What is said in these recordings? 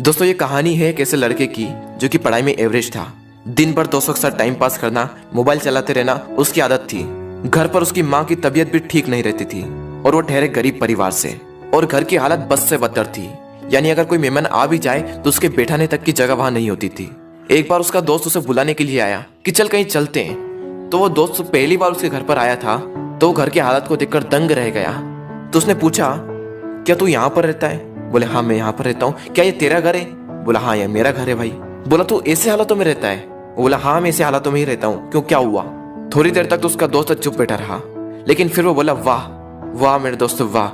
दोस्तों ये कहानी है एक ऐसे लड़के की जो कि पढ़ाई में एवरेज था। दिन भर दोस्तों के साथ टाइम पास करना, मोबाइल चलाते रहना उसकी आदत थी। घर पर उसकी माँ की तबीयत भी ठीक नहीं रहती थी और वो ठहरे गरीब परिवार से, और घर की हालत बस से बदतर थी। यानी अगर कोई मेहमान आ भी जाए तो उसके बैठाने तक की जगह वहां नहीं होती थी। एक बार उसका दोस्त उसे बुलाने के लिए आया कि चल कहीं चलते हैं। तो वो दोस्त पहली बार उसके घर पर आया था तो घर की हालत को देखकर दंग रह गया। तो उसने पूछा, क्या तू यहाँ पर रहता है? बोले हाँ मैं यहाँ पर रहता हूँ। क्या ये तेरा घर है? बोला हाँ ये मेरा घर है भाई। बोला तू ऐसे हालातों में रहता है? बोला हाँ मैं ऐसे हालातों में ही रहता हूँ। क्यों, क्या हुआ? थोड़ी देर तक तो उसका दोस्त चुप बैठा रहा, लेकिन फिर वो बोला वाह वाह मेरे दोस्त वाह,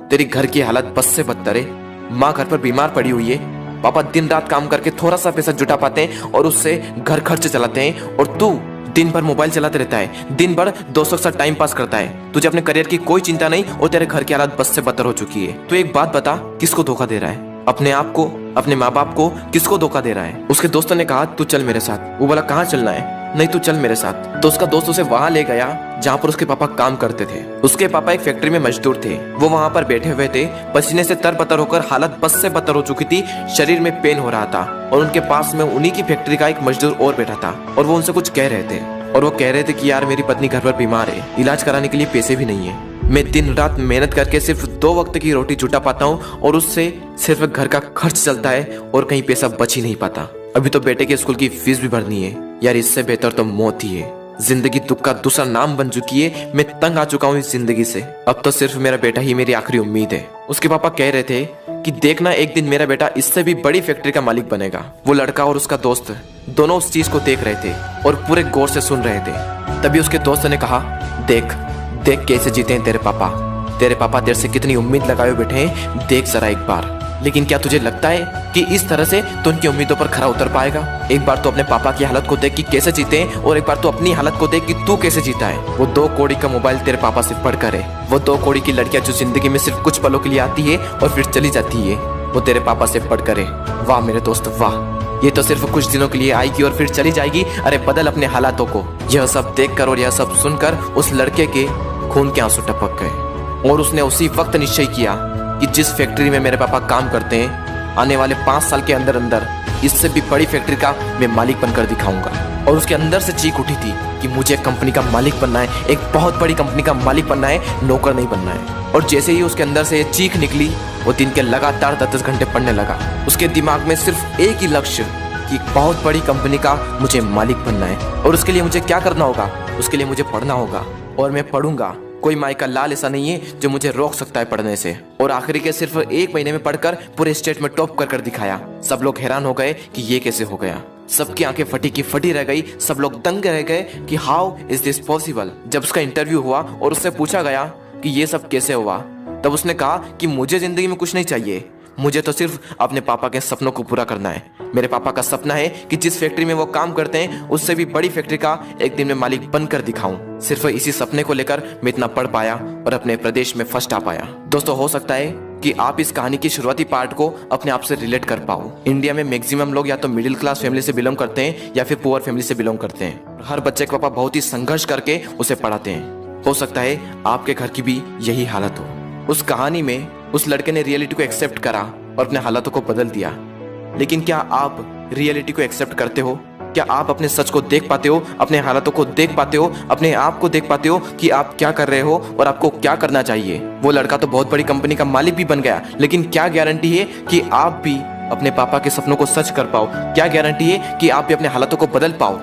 तेरी घर की हालत बस से बदतर है। माँ घर पर बीमार पड़ी हुई है, पापा दिन रात काम करके थोड़ा सा पैसा जुटा पाते हैं और उससे घर खर्च चलाते हैं, और तू दिन भर मोबाइल चलाते रहता है, दिन भर दोस्तों के साथ टाइम पास करता है। तुझे अपने करियर की कोई चिंता नहीं और तेरे घर की हालत बस से बदतर हो चुकी है। तो एक बात बता, किसको धोखा दे रहा है? अपने आप को, अपने माँ बाप को? किसको धोखा दे रहा है? उसके दोस्तों ने कहा तू चल मेरे साथ। वो बोला कहाँ चलना है? नहीं तू चल मेरे साथ। तो उसका दोस्त उसे वहां ले गया जहाँ पर उसके पापा काम करते थे। उसके पापा एक फैक्ट्री में मजदूर थे। वो वहां पर बैठे हुए थे, पसीने से तरबतर होकर हालत बस से बदतर हो चुकी थी, शरीर में पेन हो रहा था, और उनके पास में उन्हीं की फैक्ट्री का एक मजदूर और बैठा था और वो उनसे कुछ कह रहे थे। और वो कह रहे थे कि यार मेरी पत्नी घर पर बीमार है, इलाज कराने के लिए पैसे भी नहीं है, मैं दिन रात मेहनत करके सिर्फ 2 वक्त की रोटी जुटा पाता हूँ और उससे सिर्फ घर का खर्च चलता है और कहीं पैसा बच ही नहीं पाता। अभी तो बेटे के स्कूल की फीस भी भरनी है। यार इससे बेहतर तो मौत ही है। जिंदगी दुख का दूसरा नाम बन चुकी है। मैं तंग आ चुका हूँ इस जिंदगी से। अब तो सिर्फ मेरा बेटा ही मेरी आखिरी उम्मीद है। उसके पापा कह रहे थे कि देखना एक दिन मेरा बेटा इससे भी बड़ी फैक्ट्री का मालिक बनेगा। वो लड़का और उसका दोस्त दोनों उस चीज को देख रहे थे और पूरे गौर से सुन रहे थे। तभी उसके दोस्त ने कहा, देख देख कैसे जीते हैं तेरे पापा तेरे से कितनी उम्मीद लगाए बैठे हैं, देख जरा एक बार। लेकिन क्या तुझे लगता है कि इस तरह से तो उनकी उम्मीदों पर खरा उतर पाएगा? एक बार तो अपने पापा की हालत को देख कि कैसे जीते हैं, और एक बार तो अपनी हालत को देख कि तू कैसे जीता है। वो 2 कौड़ी का मोबाइल तेरे पापा से पढ़कर है, वो 2 कौड़ी की लड़कियां जो जिंदगी में सिर्फ कुछ पलों के लिए आती है और फिर चली जाती है, वो तेरे पापा से पढ़कर है। वाह मेरे दोस्त वाह, ये तो सिर्फ कुछ दिनों के लिए आएगी और फिर चली जाएगी। अरे बदल अपने हालातों को। यह सब देखकर और यह सब सुनकर उस लड़के के खून के आंसू टपक गए, और उसने उसी वक्त निश्चय किया कि जिस फैक्ट्री में मेरे पापा काम करते हैं, आने वाले 5 साल के अंदर अंदर इससे भी बड़ी फैक्ट्री का मैं मालिक बनकर दिखाऊंगा। और उसके अंदर से चीख उठी थी कि मुझे कंपनी का मालिक बनना है, एक बहुत बड़ी कंपनी का मालिक बनना है, नौकर नहीं बनना है। और जैसे ही उसके अंदर से ये चीख निकली, वो दिन के लगातार 10-10 घंटे पढ़ने लगा। उसके दिमाग में सिर्फ एक ही लक्ष्य कि बहुत बड़ी कंपनी का मुझे मालिक बनना है। और उसके लिए मुझे क्या करना होगा? उसके लिए मुझे पढ़ना होगा, और मैं पढ़ूंगा। कोई माई का लाल ऐसा नहीं है जो मुझे रोक सकता है पढ़ने से। और आखिरी के सिर्फ 1 महीने में पढ़कर पूरे स्टेट में टॉप कर दिखाया। सब लोग हैरान हो गए कि ये कैसे हो गया। सबकी आंखें फटी की फटी रह गई। सब लोग दंग रह गए कि हाउ इज दिस पॉसिबल। जब उसका इंटरव्यू हुआ और उससे पूछा गया कि ये सब कैसे हुआ, तब उसने कहा कि मुझे जिंदगी में कुछ नहीं चाहिए, मुझे तो सिर्फ अपने पापा के सपनों को पूरा करना है। मेरे पापा का सपना है कि जिस फैक्ट्री में वो काम करते हैं उससे भी बड़ी फैक्ट्री का एक दिन में मालिक बनकर दिखाऊं। सिर्फ इसी सपने को लेकर मैं इतना पढ़ पाया और अपने प्रदेश में फर्स्ट आ पाया। दोस्तों हो सकता है कि आप इस कहानी की शुरुआती पार्ट को अपने आप से रिलेट कर पाओ। इंडिया में मैक्सिमम लोग या तो मिडिल क्लास फैमिली से बिलोंग करते हैं या फिर पुअर फैमिली से बिलोंग करते हैं। हर बच्चे के पापा बहुत ही संघर्ष करके उसे पढ़ाते हैं। हो सकता है आपके घर की भी यही हालत हो। उस कहानी में उस लड़के ने रियलिटी को एक्सेप्ट करा और अपने हालातों को बदल दिया। लेकिन क्या आप रियलिटी को एक्सेप्ट करते हो? क्या आप अपने सच को देख पाते हो, अपने हालातों को देख पाते हो, अपने आप को देख पाते हो कि आप क्या कर रहे हो और आपको क्या करना चाहिए? वो लड़का तो बहुत बड़ी कंपनी का मालिक भी बन गया, लेकिन क्या गारंटी है कि आप भी अपने पापा के सपनों को सच कर पाओ? क्या गारंटी है कि आप भी अपने हालातों को बदल पाओ?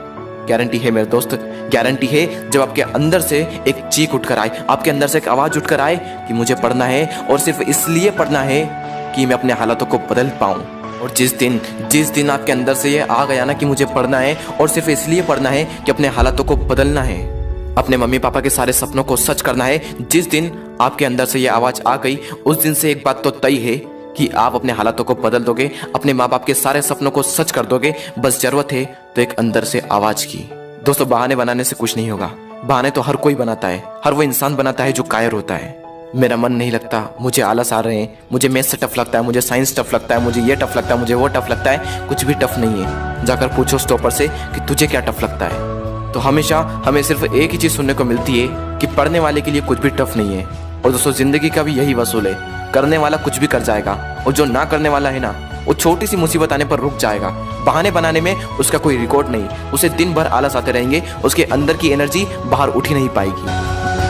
गारंटी है मेरे दोस्त, गारंटी है जब आपके अंदर से एक चीख उठकर आए, आपके अंदर से एक आवाज उठकर आए कि मुझे पढ़ना है, और सिर्फ इसलिए पढ़ना है कि मैं अपने हालातों को बदल पाऊं। और जिस दिन आपके अंदर से ये आ गया ना कि मुझे पढ़ना है और सिर्फ इसलिए पढ़ना है कि अपने हालातों को बदलना है, अपने मम्मी पापा के सारे सपनों को सच करना है, जिस दिन आपके अंदर से ये आवाज आ गई, उस दिन से एक बात तो तय है कि आप अपने हालातों को बदल दोगे, अपने माँ बाप के सारे सपनों को सच कर दोगे। बस जरूरत है तो एक अंदर से आवाज की। दोस्तों बहाने बनाने से कुछ नहीं होगा। बहाने तो हर कोई बनाता है, हर वो इंसान बनाता है जो कायर होता है। मेरा मन नहीं लगता, मुझे आलस आ रहे हैं, मुझे मैथ्स से टफ लगता है, मुझे साइंस टफ लगता है, मुझे ये टफ लगता है, मुझे वो टफ लगता है। कुछ भी टफ नहीं है। जाकर पूछो उस टॉपर से कि तुझे क्या टफ लगता है, तो हमेशा हमें सिर्फ एक ही चीज सुनने को मिलती है कि पढ़ने वाले के लिए कुछ भी टफ नहीं है। और दोस्तों जिंदगी का भी यही वसूल है, करने वाला कुछ भी कर जाएगा, और जो ना करने वाला है ना, वो छोटी सी मुसीबत आने पर रुक जाएगा। बहाने बनाने में उसका कोई रिकॉर्ड नहीं। उसे दिन भर आलस आते रहेंगे, उसके अंदर की एनर्जी बाहर उठ ही नहीं पाएगी।